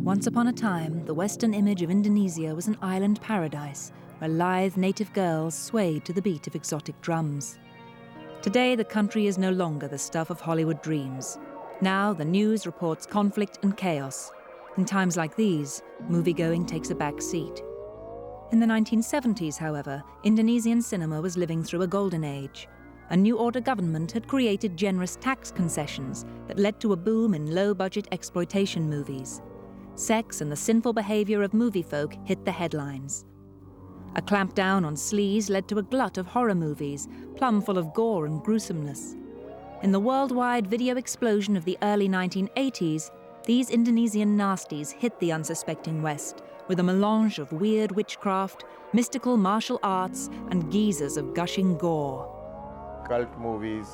Once upon a time, the Western image of Indonesia was an island paradise where lithe native girls swayed to the beat of exotic drums. Today, the country is no longer the stuff of Hollywood dreams. Now, the news reports conflict and chaos. In times like these, movie-going takes a back seat. In the 1970s, however, Indonesian cinema was living through a golden age. A new order government had created generous tax concessions that led to a boom in low-budget exploitation movies. Sex and the sinful behavior of movie folk hit the headlines. A clampdown on sleaze led to a glut of horror movies, plumb full of gore and gruesomeness. In the worldwide video explosion of the early 1980s, these Indonesian nasties hit the unsuspecting West with a melange of weird witchcraft, mystical martial arts, and geysers of gushing gore. Cult movies,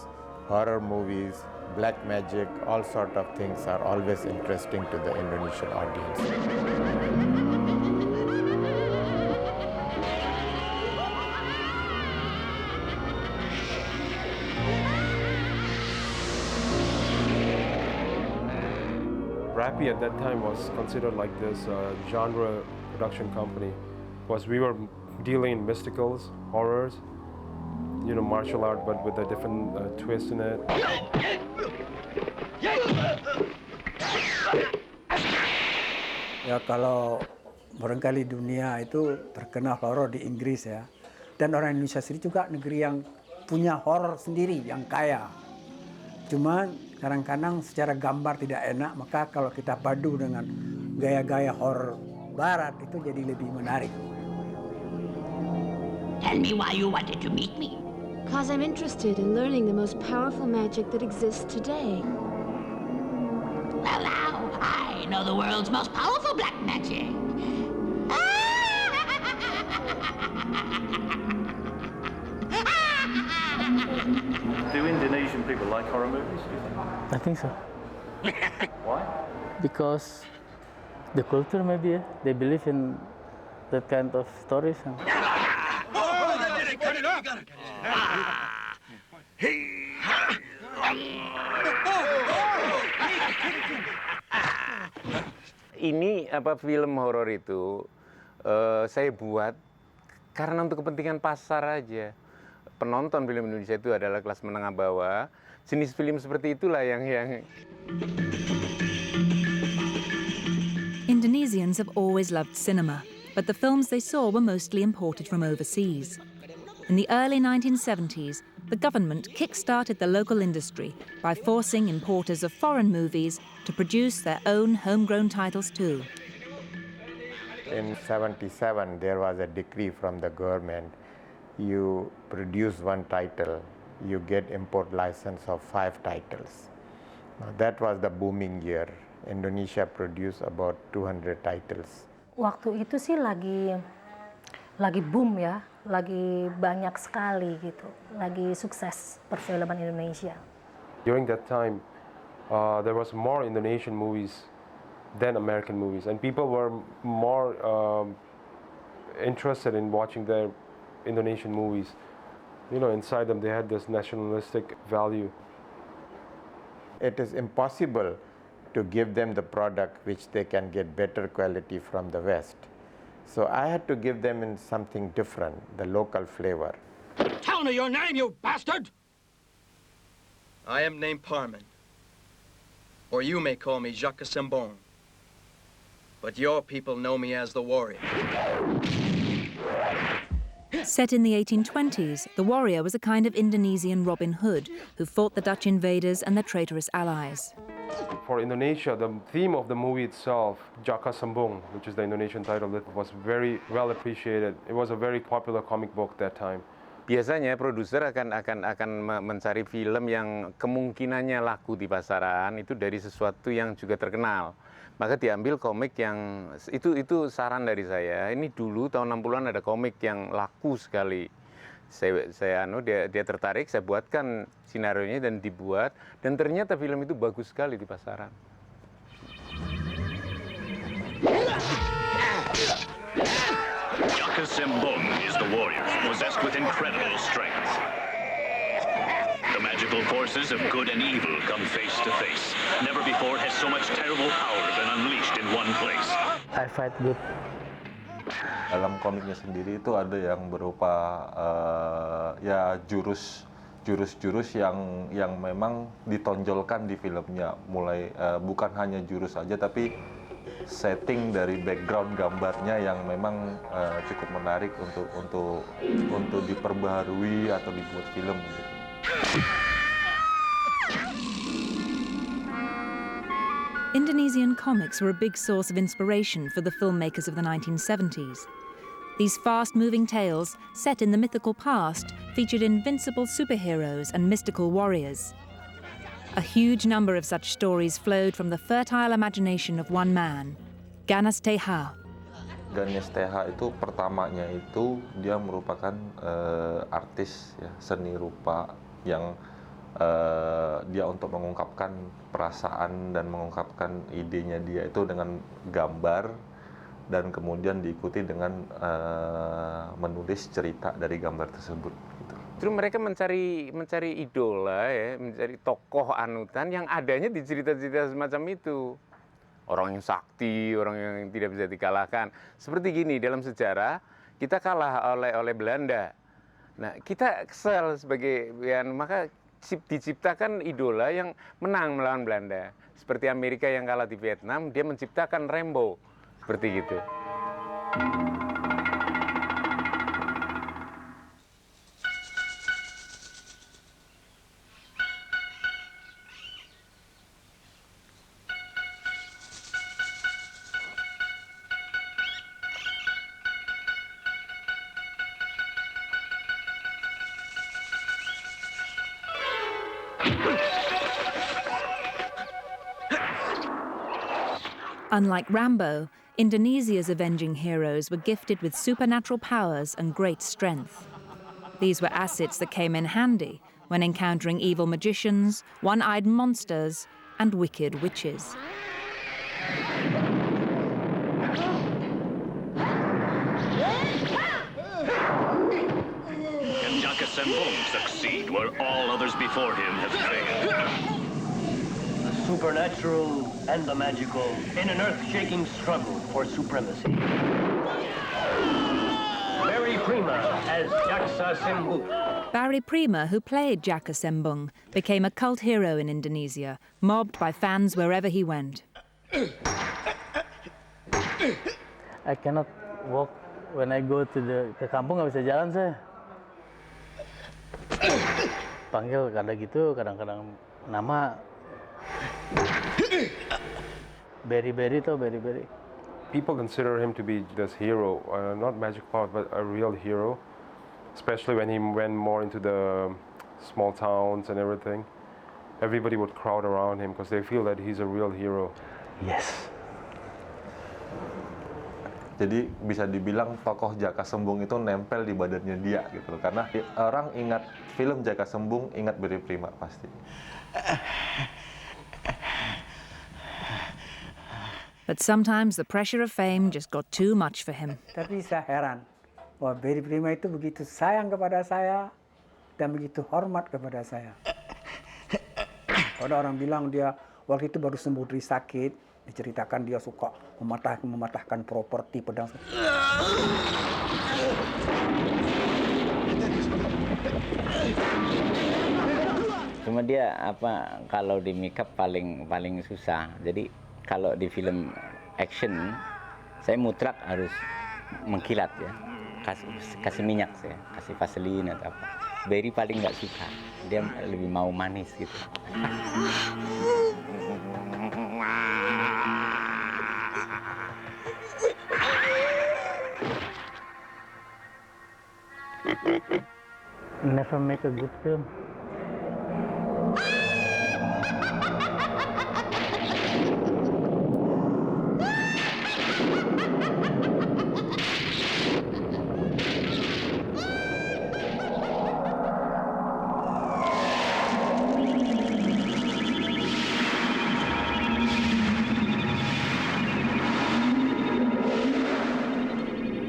horror movies, black magic, all sort of things are always interesting to the Indonesian audience. Rappy at that time was considered like this genre production company, because we were dealing in mysticals, horrors, martial art, but with a different twist in it. Ya kalau barangkali dunia itu terkenal horor di Inggris ya, dan orang Indonesia sendiri juga negeri yang punya horor sendiri yang kaya. Cuman kadang-kadang secara gambar tidak enak, maka kalau kita padu dengan gaya-gaya horor Barat itu jadi lebih menarik. Tell me why you wanted to meet me. Because I'm interested in learning the most powerful magic that exists today. Well now, I know the world's most powerful black magic. Do Indonesian people like horror movies, do you think? I think so. Why? Because the culture maybe, they believe in that kind of stories. Ini film horor itu saya buat karena untuk kepentingan pasar aja. Penonton film Indonesia itu adalah kelas menengah bawah. Jenis film seperti itulah yang Indonesians have always loved cinema, but the films they saw were mostly imported from overseas. In the early 1970s, the government kick-started the local industry by forcing importers of foreign movies to produce their own homegrown titles too. In 1977, there was a decree from the government. You produce one title, you get import license of 5 titles. Now, that was the booming year. Indonesia produced about 200 titles. Waktu itu sih lagi boom ya, lagi banyak sekali gitu, lagi sukses perfilman Indonesia. During that time, there was more Indonesian movies than American movies, and people were more interested in watching their Indonesian movies. Inside them they had this nationalistic value. It is impossible to give them the product which they can get better quality from the West. So I had to give them in something different, the local flavor. Tell me your name, you bastard! I am named Parman, or you may call me Jacques Sambon. But your people know me as the Warrior. Set in the 1820s, the warrior was a kind of Indonesian Robin Hood who fought the Dutch invaders and their traitorous allies. For Indonesia, the theme of the movie itself, Jaka Sembung, which is the Indonesian title, it was very well appreciated. It was a very popular comic book that time. Biasanya produser akan mencari film yang kemungkinannya laku di pasaran itu dari sesuatu yang juga terkenal. Maka diambil komik yang itu saran dari saya. Ini dulu tahun 60-an ada komik yang laku sekali. Dia tertarik, saya buatkan sinarionya dan dibuat, dan ternyata film itu bagus sekali di pasaran. Jaka Sembung is the warrior, possessed with incredible strength. The magical forces of good and evil come face to face. Never before has so much terrible power been unleashed in one place. I fight good. Dalam komiknya sendiri itu ada yang berupa ya jurus-jurus yang memang ditonjolkan di filmnya, mulai bukan hanya jurus saja tapi setting dari background gambarnya yang memang cukup menarik untuk diperbaharui atau dibuat film gitu. Indonesian comics were a big source of inspiration for the filmmakers of the 1970s. These fast-moving tales, set in the mythical past, featured invincible superheroes and mystical warriors. A huge number of such stories flowed from the fertile imagination of one man, Ganes Teha. Ganes Teha itu pertamanya itu dia merupakan artis ya, seni rupa yang dia untuk mengungkapkan perasaan dan mengungkapkan idenya dia itu dengan gambar dan kemudian diikuti dengan menulis cerita dari gambar tersebut. Gitu. Terus mereka mencari idola ya, mencari tokoh anutan yang adanya di cerita-cerita semacam itu. Orang yang sakti, orang yang tidak bisa dikalahkan. Seperti gini, dalam sejarah kita kalah oleh Belanda. Nah, kita kesal sebagai maka diciptakan idola yang menang melawan Belanda. Seperti Amerika yang kalah di Vietnam, dia menciptakan Rambo. Seperti gitu. Unlike Rambo, Indonesia's avenging heroes were gifted with supernatural powers and great strength. These were assets that came in handy when encountering evil magicians, one-eyed monsters, and wicked witches. Can Jaka Sembung succeed where all others before him have failed? The supernatural and the magical in an earth-shaking struggle for supremacy. Barry Prima as Jaka Sembung. Barry Prima, who played Jaka Sembung, became a cult hero in Indonesia, mobbed by fans wherever he went. I cannot walk when I go ke kampung, nggak bisa jalan saya. Panggil kadang-kadang nama Berry tuh Berry. People consider him to be this hero, not magic power, but a real hero. Especially when he went more into the small towns and everything. Everybody would crowd around him because they feel that he's a real hero. Yes. Jadi bisa dibilang tokoh Jaka Sembung itu nempel di badannya dia gitu loh. Karena orang ingat film Jaka Sembung, ingat Barry Prima pasti. But sometimes the pressure of fame just got too much for him. Tapi saya heran bahwa Barry Prima itu begitu sayang kepada saya dan begitu hormat kepada saya. Ada orang bilang dia waktu itu baru sembuh dari sakit, diceritakan dia suka mematahkan properti pedang. Cuma dia kalau di make up paling susah. Jadi kalau di film action saya mutlak harus mengkilat ya. Kasih minyak saya, kasih vaselin atau apa. Barry paling nggak suka. Dia lebih mau manis gitu. never make a good film.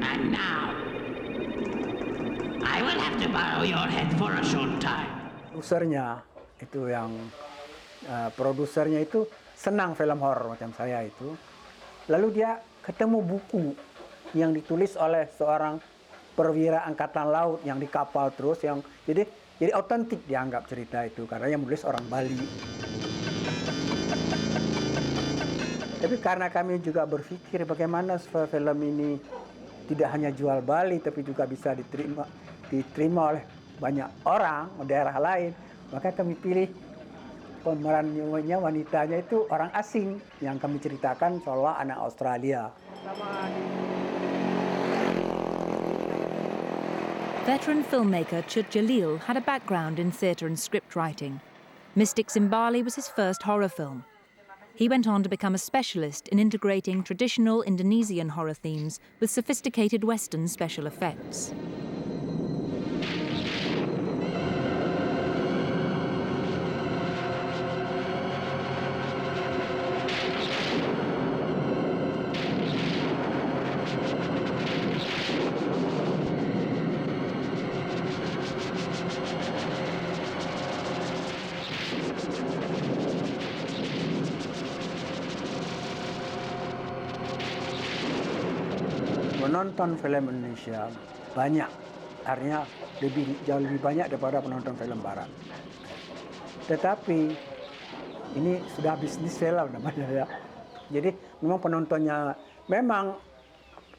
And now, I will have to borrow your head for a short time. Produsernya itu yang produsernya itu senang film horor macam saya itu. Lalu dia ketemu buku yang ditulis oleh seorang perwira angkatan laut yang di kapal terus, yang jadi otentik dianggap cerita itu karena yang menulis orang Bali. Tapi karena kami juga berpikir bagaimana film ini tidak hanya jual Bali tapi juga bisa diterima oleh banyak orang di daerah lain, maka kami pilih pemerannya wanitanya itu orang asing yang kami ceritakan seolah anak Australia. Veteran filmmaker Chut Jalil had a background in theatre and script writing. Mystics in Bali was his first horror film. He went on to become a specialist in integrating traditional Indonesian horror themes with sophisticated Western special effects. Penonton film Indonesia banyak, artinya jauh lebih banyak daripada penonton film Barat. Tetapi ini sudah bisnis film namanya ya. Jadi memang penontonnya, memang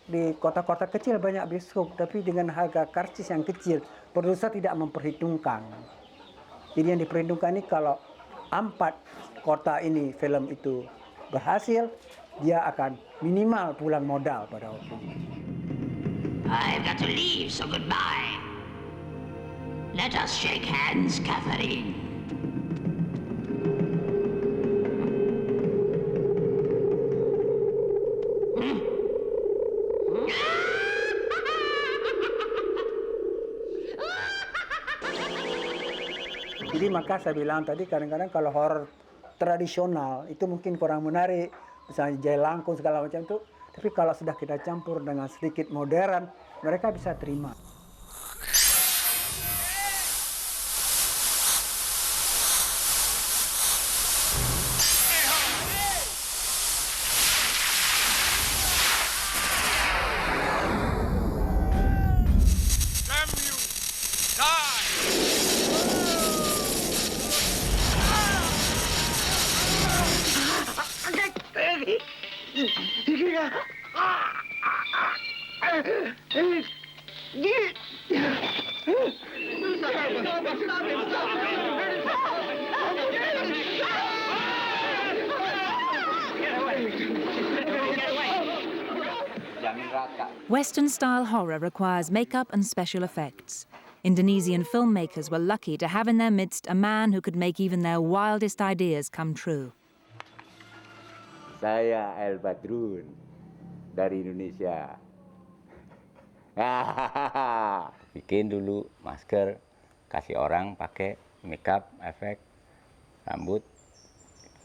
di kota-kota kecil banyak bioskop, tapi dengan harga karcis yang kecil, produser tidak memperhitungkan. Jadi yang diperhitungkan ini kalau 4 kota ini film itu berhasil, dia akan minimal pulang modal pada waktu itu. I've got to leave, so goodbye. Let us shake hands, Catherine. Jadi maka saya bilang tadi kadang-kadang kalau horor tradisional itu mungkin kurang menarik, misalnya Jai Langkung segala macam itu. Tapi kalau sudah kita campur dengan sedikit modern, mereka bisa terima. Western-style horror requires makeup and special effects. Indonesian filmmakers were lucky to have in their midst a man who could make even their wildest ideas come true. Saya El Badrun dari Indonesia. Bikin dulu masker, kasih orang pakai makeup, efek, rambut,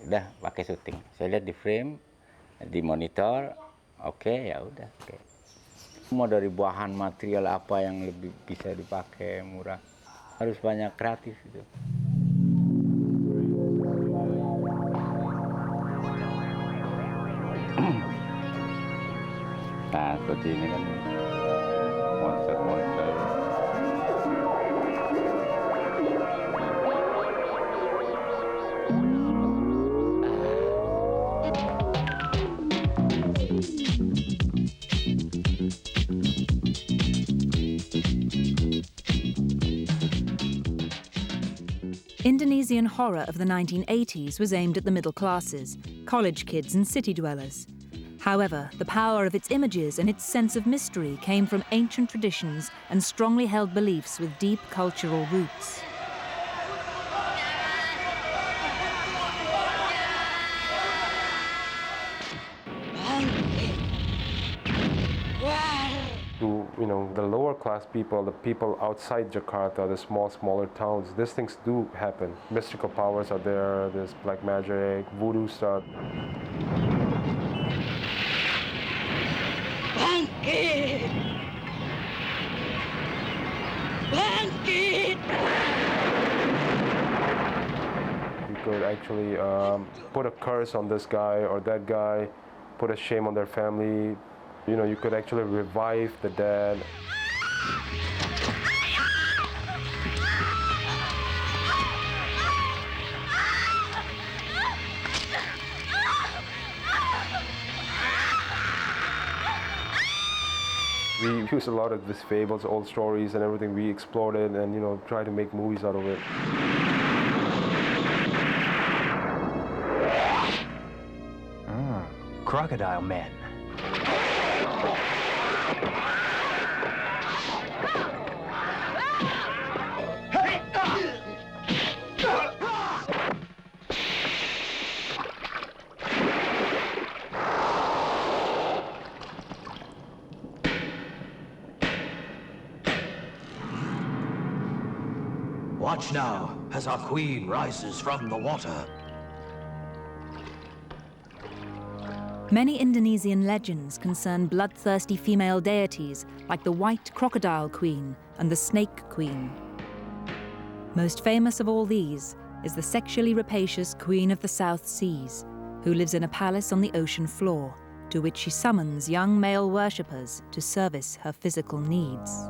udah pakai syuting. Saya lihat di frame, di monitor, oke, ya udah. Okay. Mau dari bahan material apa yang lebih bisa dipakai murah, harus banyak kreatif itu. Nah, seperti ini kan monster-monster. Indonesian horror of the 1980s was aimed at the middle classes, college kids and city dwellers. However, the power of its images and its sense of mystery came from ancient traditions and strongly held beliefs with deep cultural roots. To the lower class people, the people outside Jakarta, the smaller towns, these things do happen. Mystical powers are there, there's black magic, voodoo stuff. Bangkit! Bangkit! You could actually put a curse on this guy or that guy, put a shame on their family. You could actually revive the dead. We use a lot of these fables, old stories and everything. We explored it and try to make movies out of it. Crocodile men. Watch now as our queen rises from the water. Many Indonesian legends concern bloodthirsty female deities like the White Crocodile Queen and the Snake Queen. Most famous of all these is the sexually rapacious Queen of the South Seas, who lives in a palace on the ocean floor, to which she summons young male worshippers to service her physical needs.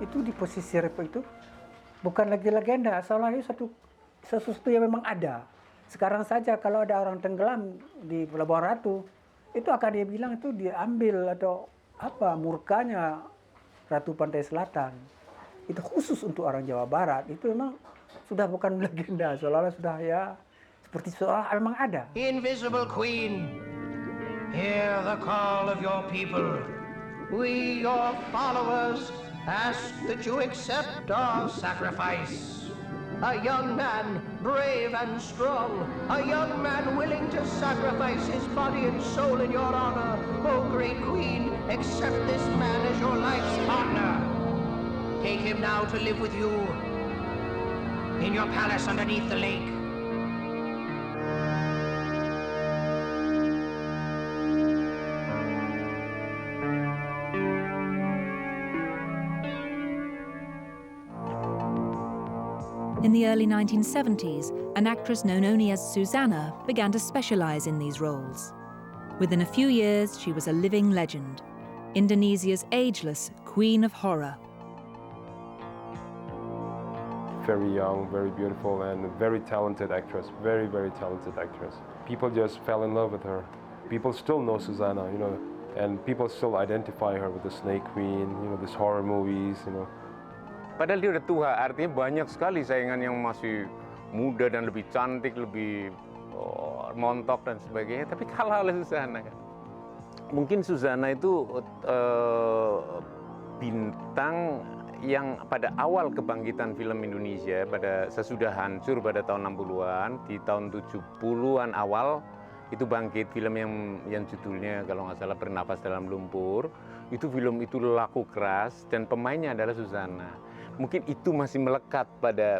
Itu di posisi repo itu bukan lagi legenda, soalnya itu sesuatu yang memang ada. Sekarang saja kalau ada orang tenggelam di Pelabuhan Ratu, itu akan dia bilang itu diambil atau apa murkanya Ratu Pantai Selatan. Itu khusus untuk orang Jawa Barat. Itu memang sudah bukan legenda, seolah-olah sudah ya seperti seolah memang ada. Invisible Queen, hear the call of your people. We, your followers, ask that you accept our sacrifice. A young man, brave and strong. A young man willing to sacrifice his body and soul in your honor. O great queen, accept this man as your life's partner. Take him now to live with you in your palace underneath the lake. In the early 1970s, an actress known only as Susanna began to specialize in these roles. Within a few years, she was a living legend, Indonesia's ageless Queen of Horror. Very young, very beautiful, and a very talented actress. Very, very talented actress. People just fell in love with her. People still know Susanna, and people still identify her with the Snake Queen, these horror movies, Padahal dia udah tua, artinya banyak sekali saingan yang masih muda dan lebih cantik, lebih montok dan sebagainya. Tapi kalah oleh Susanna kan. Mungkin Susanna itu bintang yang pada awal kebangkitan film Indonesia, pada sesudah hancur pada tahun 60-an, di tahun 70-an awal itu bangkit film yang judulnya kalau nggak salah Bernapas Dalam Lumpur. Itu film itu laku keras dan pemainnya adalah Susanna. Mungkin itu masih melekat pada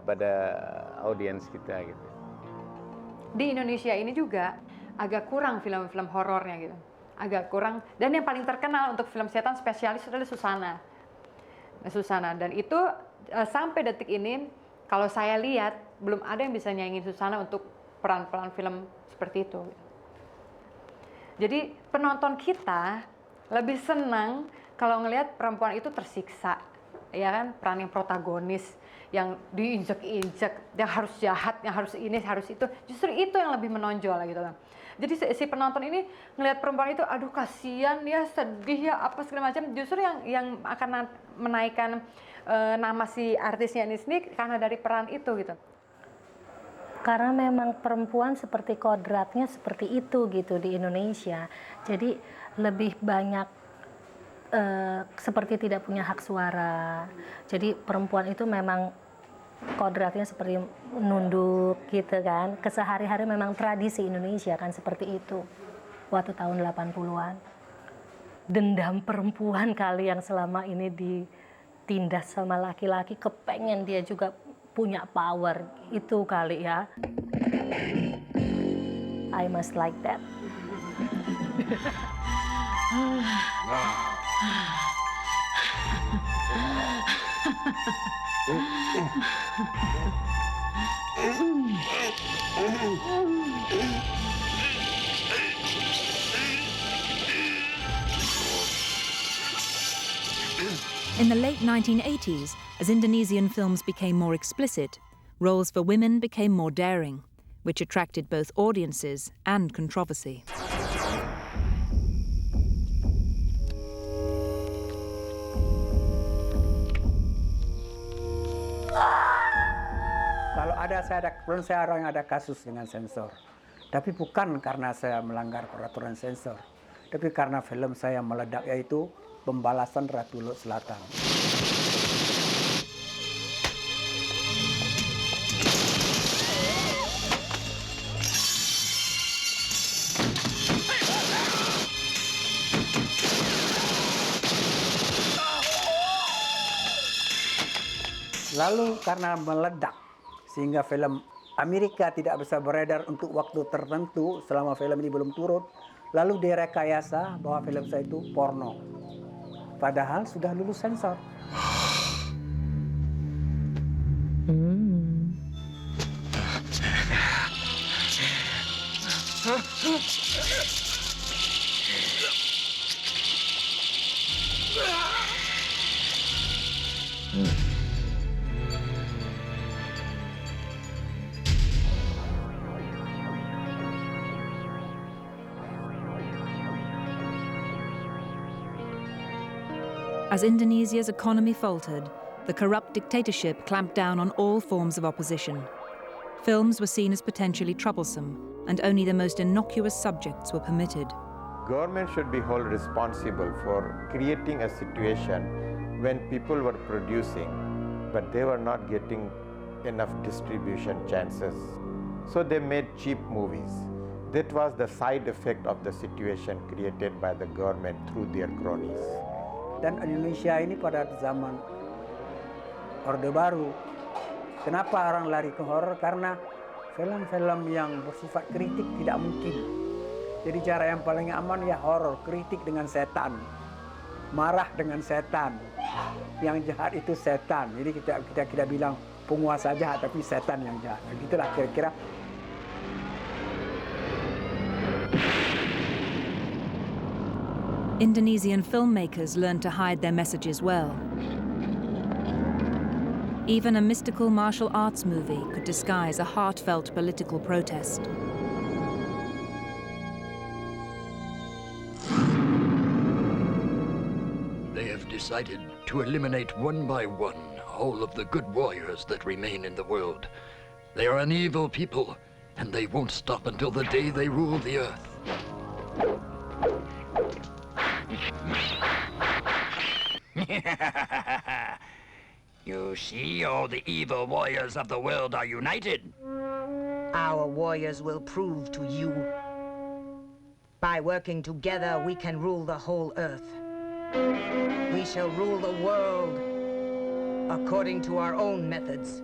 audiens kita gitu. Di Indonesia ini juga agak kurang film-film horornya gitu. Agak kurang, dan yang paling terkenal untuk film setan spesialis adalah Susanna. Dan itu sampai detik ini kalau saya lihat belum ada yang bisa nyanyiin Susanna untuk peran-peran film seperti itu. Jadi penonton kita lebih senang kalau ngelihat perempuan itu tersiksa, ya kan, peran yang protagonis, yang diinjek-injek, yang harus jahat, yang harus ini, harus itu, justru itu yang lebih menonjol gitu kan. Jadi si penonton ini ngelihat perempuan itu, aduh kasihan ya, sedih ya, apa segala macam, justru yang akan menaikkan nama si artisnya ini sendiri karena dari peran itu gitu. Karena memang perempuan seperti kodratnya seperti itu gitu di Indonesia. Jadi lebih banyak seperti tidak punya hak suara. Jadi perempuan itu memang kodratnya seperti nunduk gitu kan. Kesehari-hari memang tradisi Indonesia kan seperti itu. Waktu tahun 80-an. Dendam perempuan kali yang selama ini ditindas sama laki-laki, kepengen dia juga punya power, itu kali ya. I must like that. In the late 1980s, as Indonesian films became more explicit, roles for women became more daring, which attracted both audiences and controversy. Kalau saya orang yang ada kasus dengan sensor, tapi bukan karena saya melanggar peraturan sensor, tapi karena film saya meledak, yaitu Pembalasan Ratu Laut Selatan. Lalu karena meledak, sehingga film Amerika tidak bisa beredar untuk waktu tertentu selama film ini belum turun, lalu direkayasa bahwa film saya itu porno. Padahal sudah lulus sensor. As Indonesia's economy faltered, the corrupt dictatorship clamped down on all forms of opposition. Films were seen as potentially troublesome, and only the most innocuous subjects were permitted. Government should be held responsible for creating a situation when people were producing, but they were not getting enough distribution chances. So they made cheap movies. That was the side effect of the situation created by the government through their cronies. Dan Indonesia ini pada zaman Orde Baru, kenapa orang lari ke horor? Karena film-film yang bersifat kritik tidak mungkin. Jadi cara yang paling aman ya horor, kritik dengan setan, marah dengan setan. Yang jahat itu setan. Jadi kita bilang penguasa jahat, tapi setan yang jahat. Begitulah kira-kira. Indonesian filmmakers learned to hide their messages well. Even a mystical martial arts movie could disguise a heartfelt political protest. They have decided to eliminate one by one all of the good warriors that remain in the world. They are an evil people, and they won't stop until the day they rule the earth. You see, all the evil warriors of the world are united. Our warriors will prove to you. By working together, we can rule the whole earth. We shall rule the world according to our own methods.